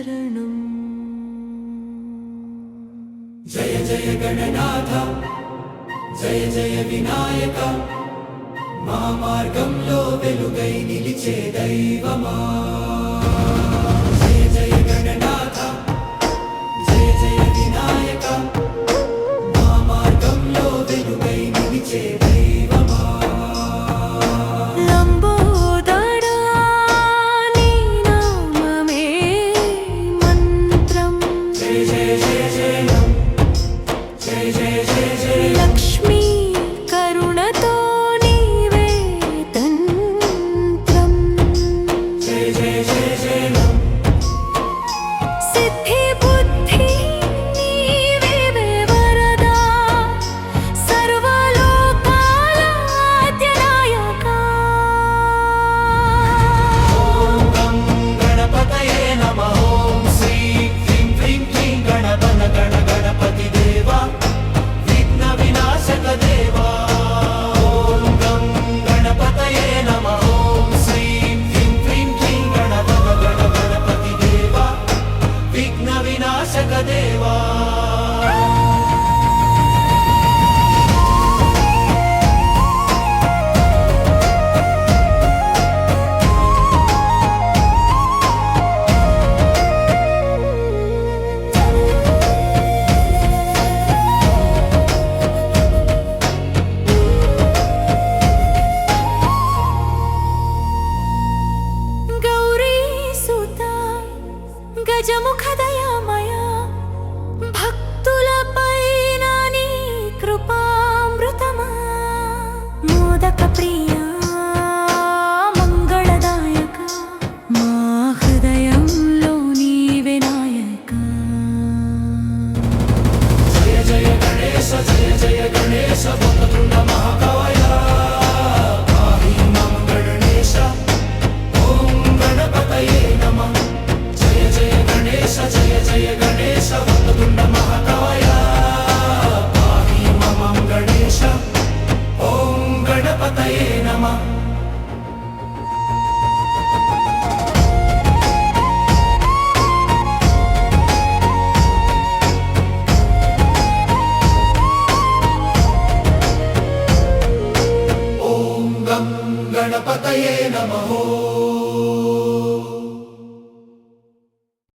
शरणम्। जय जय गणनाथ जय जय विनायक మా మార్గంలో వెలుగై నిలిచే దైవమా జయ జయ గణనాథ జయ జయ వినాయక మా మార్గంలో వెలుగై నిలిచే దైవమా లంబోదరా నీ నామమే మంత్రం జయ జయ జయ జయ జయ జయ జయ జయ లక్ష్మీ కరుణతో గజముఖదయామయ భక్తులపైన నీ కృపామృతమా మోదక ప్రియా మంగళదాయక మా హృదయంలో నీవే నాయక జయ జయ గణేశ జయ జయ గణేశ వక్రతుండ మహాకాయ పాహి మాం గణేశ ఓం గణపతయే నమః జయ జయ గణేశ వక్రతుండ మహాకాయ పాహి మాం గణేశ ఓం గణపతయే నమః ఓం గం గణపతయే నమః।